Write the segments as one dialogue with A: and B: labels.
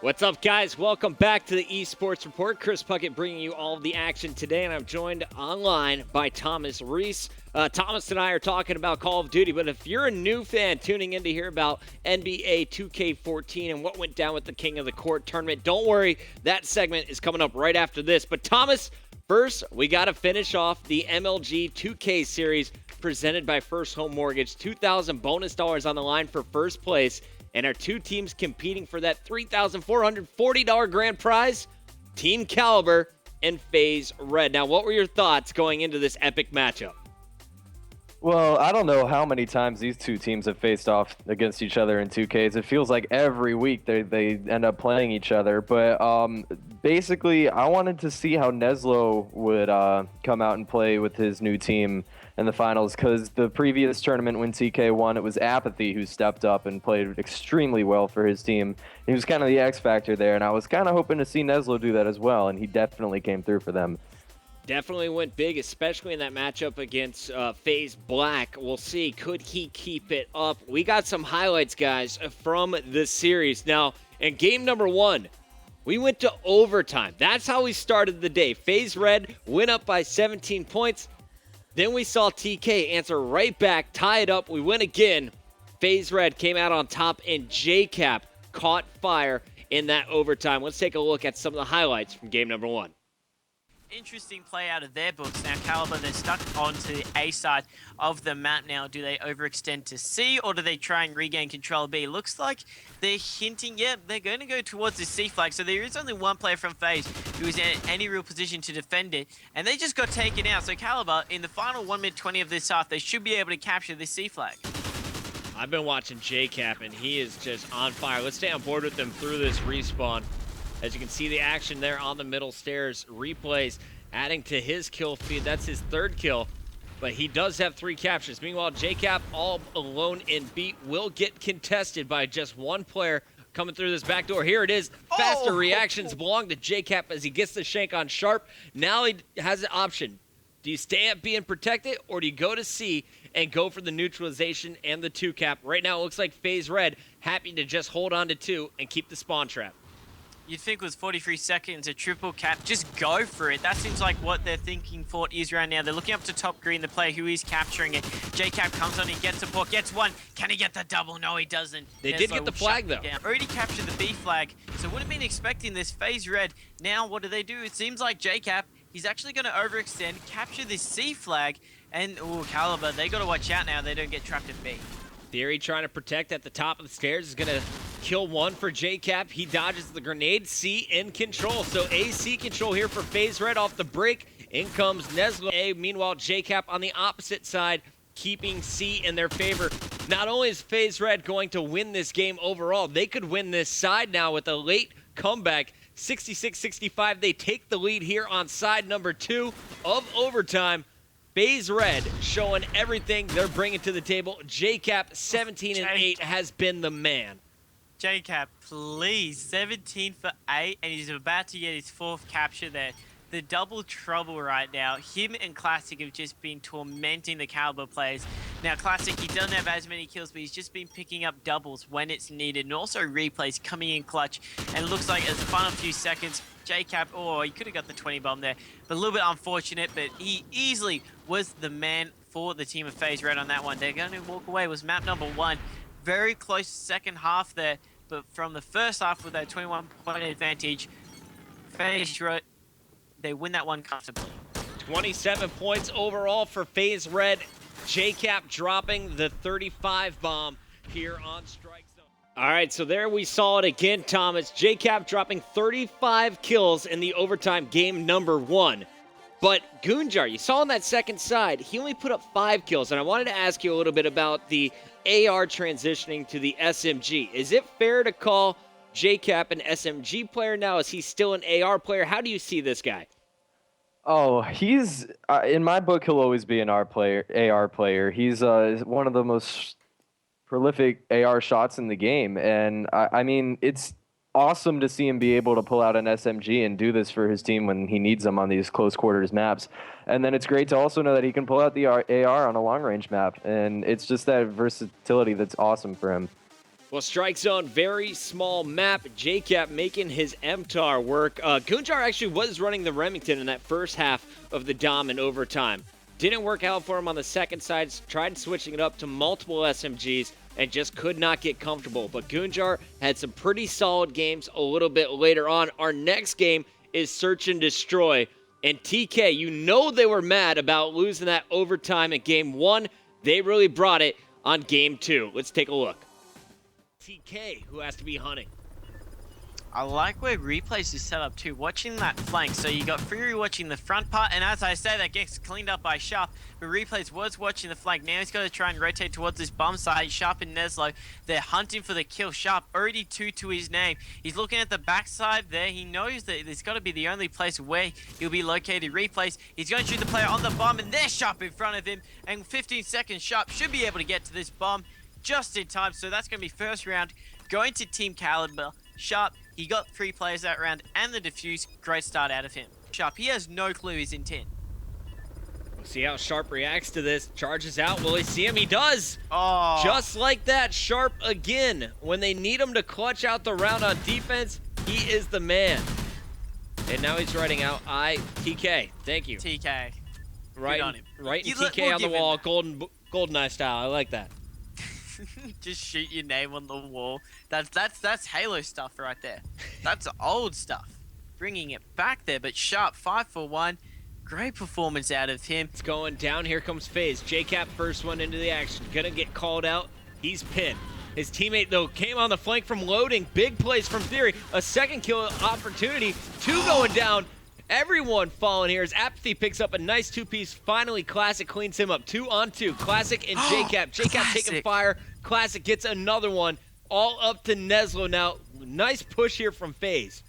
A: What's up, guys? Welcome back to the eSports Report. Chris Puckett bringing you all of the action today, and I'm joined online by Thomas Reese. Thomas and I are talking about Call of Duty, but if you're a new fan tuning in to hear about NBA 2K14 and what went down with the King of the Court tournament, don't worry, that segment is coming up right after this. But Thomas, first, we got to finish off the MLG 2K series presented by First Home Mortgage. $2,000 bonus dollars on the line for first place. And our two teams competing for that $3,440 grand prize, Team Caliber and FaZe Red. Now, what were your thoughts going into this epic matchup?
B: Well, I don't know how many times these two teams have faced off against each other in 2Ks. It feels like every week they end up playing each other. But basically, I wanted to see how Neslo would come out and play with his new team in the finals, because the previous tournament when TK won, it was Apathy who stepped up and played extremely well for his team. He was kind of the X factor there, and I was kind of hoping to see Neslo do that as well, and he definitely came through for them.
A: Definitely went big, especially in that matchup against FaZe Black. We'll see, could he keep it up? We got some highlights, guys, from the series. Now, in game number one, we went to overtime. That's how we started the day. FaZe Red went up by 17 points. Then we saw TK answer right back, tie it up. We win again. FaZe Red came out on top, and JCap caught fire in that overtime. Let's take a look at some of the highlights from game number one.
C: Interesting play out of their books. Now, Caliber, they're stuck onto the A side of the map now. Do they overextend to C, or do they try and regain control of B? Looks like they're hinting, yeah, they're going to go towards the C flag. So there is only one player from FaZe who is in any real position to defend it, and they just got taken out. So Caliber, in the final 1 minute 20 of this half, they should be able to capture this C flag.
A: I've been watching JCap, and he is just on fire. Let's stay on board with them through this respawn. As you can see the action there on the middle stairs, replays adding to his kill feed. That's his third kill, but he does have 3 captures. Meanwhile, JCap all alone in B will get contested by just one player coming through this back door. Here it is. Faster reactions belong to JCap as he gets the shank on Sharp. Now he has an option. Do you stay at B and protect it, or do you go to C and go for the neutralization and the 2-cap? Right now it looks like FaZe Red happy to just hold on to 2 and keep the spawn trap.
C: You'd think with 43 seconds, a triple cap, just go for it. That seems like what they're thinking for is right now. They're looking up to top green, the player who is capturing it. JCap comes on, he gets support, gets one. Can he get the double? No, he doesn't.
A: They did get the flag, though.
C: Already captured the B flag, so wouldn't have been expecting this. FaZe Red, now what do? It seems like JCap, he's actually going to overextend, capture this C flag, and, ooh, Caliber, they got to watch out now they don't get trapped in B.
A: Theory trying to protect at the top of the stairs is going to kill one for JCap. He dodges the grenade. C in control. So AC control here for FaZe Red off the break. In comes Neslo. Meanwhile, JCap on the opposite side, keeping C in their favor. Not only is FaZe Red going to win this game overall, they could win this side now with a late comeback. 66-65. They take the lead here on side number 2 of overtime. FaZe Red showing everything they're bringing to the table. JCap, 17-8, has been the man.
C: JCap, please, 17 for 8, and he's about to get his 4th capture there. The double trouble right now. Him and Classic have just been tormenting the Caliber players. Now, Classic, he doesn't have as many kills, but he's just been picking up doubles when it's needed, and also replays coming in clutch. And it looks like as the final few seconds, JCap, oh, he could have got the 20 bomb there, but a little bit unfortunate, but he easily was the man for the team of FaZe Red on that one. They're going to walk away. It was map number 1. Very close second half there, but from the first half with that 21-point advantage, FaZe Red, they win that one comfortably.
A: 27 points overall for FaZe Red. JCap dropping the 35 bomb here on Strike Zone. All right, so there we saw it again, Thomas. JCap dropping 35 kills in the overtime game number 1. But Goonjar, you saw on that second side, he only put up 5 kills. And I wanted to ask you a little bit about the AR transitioning to the SMG. Is it fair to call JCap an SMG player now? Is he still an AR player? How do you see this guy?
B: Oh, he's in my book, he'll always be an AR player. He's one of the most prolific AR shots in the game. And I mean, it's awesome to see him be able to pull out an SMG and do this for his team when he needs them on these close quarters maps. And then it's great to also know that he can pull out the AR on a long range map. And it's just that versatility that's awesome for him.
A: Well, Strike Zone, very small map. JCap making his MTAR work. Gunjar actually was running the Remington in that first half of the Dom in overtime. Didn't work out for him on the second side. Tried switching it up to multiple SMGs and just could not get comfortable. But Gunjar had some pretty solid games a little bit later on. Our next game is Search and Destroy. And TK, you know they were mad about losing that overtime in game 1. They really brought it on game 2. Let's take a look. TK, who has to be hunting.
C: I like where Replays is set up too, watching that flank. So you got Fury watching the front part, and as I say, that gets cleaned up by Sharp, but Replays was watching the flank. Now he's got to try and rotate towards this bomb side. Sharp and Neslo, they're hunting for the kill. Sharp already 2 to his name. He's looking at the backside there. He knows that it's got to be the only place where he'll be located. Replays, he's going to shoot the player on the bomb, and there's Sharp in front of him. And 15 seconds, Sharp should be able to get to this bomb just in time. So that's going to be first round going to Team Caliber. Sharp, he got 3 players that round and the defuse. Great start out of him. Sharp, he has no clue his intent.
A: We'll see how Sharp reacts to this. Charges out. Will he see him? He does.
C: Oh.
A: Just like that, Sharp again. When they need him to clutch out the round on defense, he is the man. And now he's writing out TK. Thank you.
C: TK.
A: Right
C: on him.
A: Right in
C: We'll
A: TK on the wall.
C: that.
A: GoldenEye style. I like that.
C: Just shoot your name on the wall. That's Halo stuff right there. That's old stuff. Bringing it back there, but Sharp 5 for 1. Great performance out of him.
A: It's going down. Here comes FaZe. JCap first one into the action. Gonna get called out. He's pinned. His teammate, though, came on the flank from loading. Big plays from Theory. A second kill opportunity. 2 going down. Everyone falling here as Apathy picks up a nice 2-piece. Finally, Classic cleans him up. 2 on 2. Classic and JCap. JCap taking fire. Classic gets another one. All up to Neslo now. Nice push here from FaZe.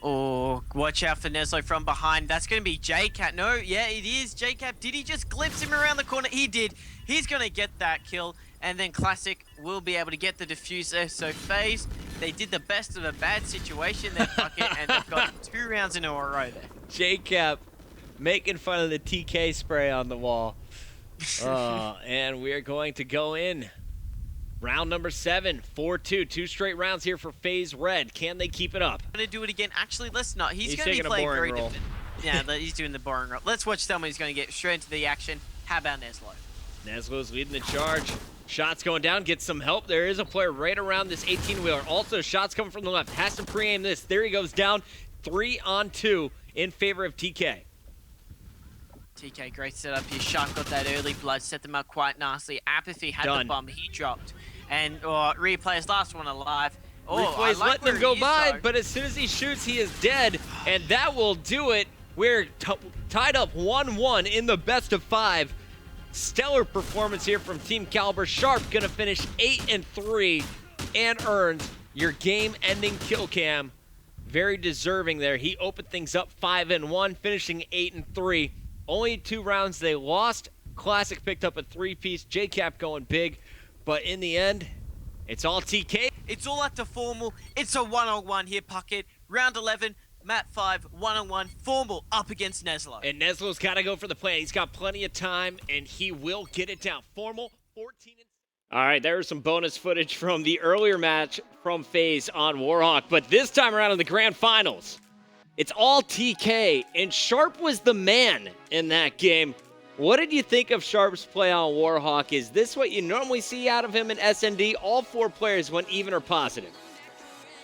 C: Oh, watch out for Neslo from behind. That's going to be JCap. No, yeah, it is JCap. Did he just glimpse him around the corner? He did. He's going to get that kill. And then Classic will be able to get the diffuser. So FaZe, they did the best of a bad situation there, Bucket, and they've got 2 rounds in a row there.
A: JCap making fun of the TK spray on the wall. And we are going to go in. Round number 7, 4-2. 2 straight rounds here for FaZe Red. Can they keep it up?
C: Going to do it again. Actually, let's not. He's going to
A: taking
C: be
A: a
C: playing
A: boring
C: very
A: role.
C: different. Yeah, he's doing the boring role. Let's watch someone who's going to get straight into the action. How about Neslo?
A: Neslo's leading the charge. Shots going down, gets some help. There is a player right around this 18-wheeler. Also, shots coming from the left. Has to pre-aim this. There he goes down. 3 on 2 in favor of TK.
C: TK, great setup here. Shark got that early blood, set them up quite nicely. Apathy had the bomb, he dropped. And Replay's last one alive.
A: Replay's letting them go by, but as soon as he shoots, he is dead. And that will do it. We're tied up 1-1 in the best of 5. Stellar performance here from Team Caliber. Sharp gonna finish 8-3 and earns your game-ending kill cam. Very deserving there. He opened things up 5-1, finishing 8-3. Only 2 rounds they lost. Classic picked up a 3-piece. JCap going big, but in the end, it's all TK.
C: It's all at the formal. It's a one-on-one here, Puckett. Round 11. Map 5, one-on-one, Formal up against Neslo.
A: And Neslo's got to go for the play. He's got plenty of time, and he will get it down. Formal, 14. All right, there's some bonus footage from the earlier match from FaZe on Warhawk, but this time around in the grand finals, it's all TK, and Sharp was the man in that game. What did you think of Sharp's play on Warhawk? Is this what you normally see out of him in SND? All 4 players went even or positive.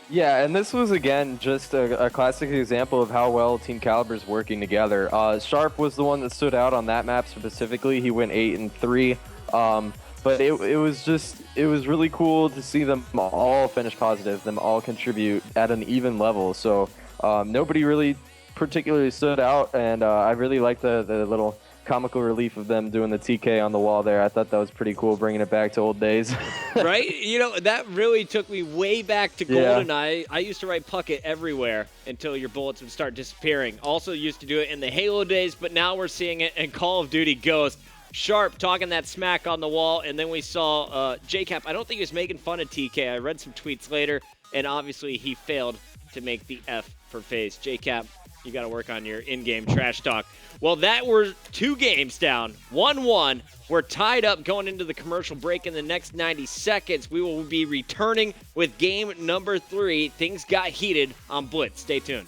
B: Yeah, and this was, again, just a classic example of how well Team Caliber's working together. Sharp was the one that stood out on that map specifically. He went 8-3. But it was really cool to see them all finish positive, them all contribute at an even level. So nobody really particularly stood out, and I really liked the little comical relief of them doing the TK on the wall there. I thought that was pretty cool, bringing it back to old days.
A: Right? You know, that really took me way back to GoldenEye. I used to write Puckett everywhere until your bullets would start disappearing. Also used to do it in the Halo days, but now we're seeing it in Call of Duty Ghost. Sharp talking that smack on the wall, and then we saw JCap. I don't think he was making fun of TK. I read some tweets later, and obviously he failed to make the F for FaZe. JCap, You got to work on your in-game trash talk. Well, we're 2 games down, 1-1. We're tied up going into the commercial break in the next 90 seconds. We will be returning with game number 3. Things got heated on Blitz. Stay tuned.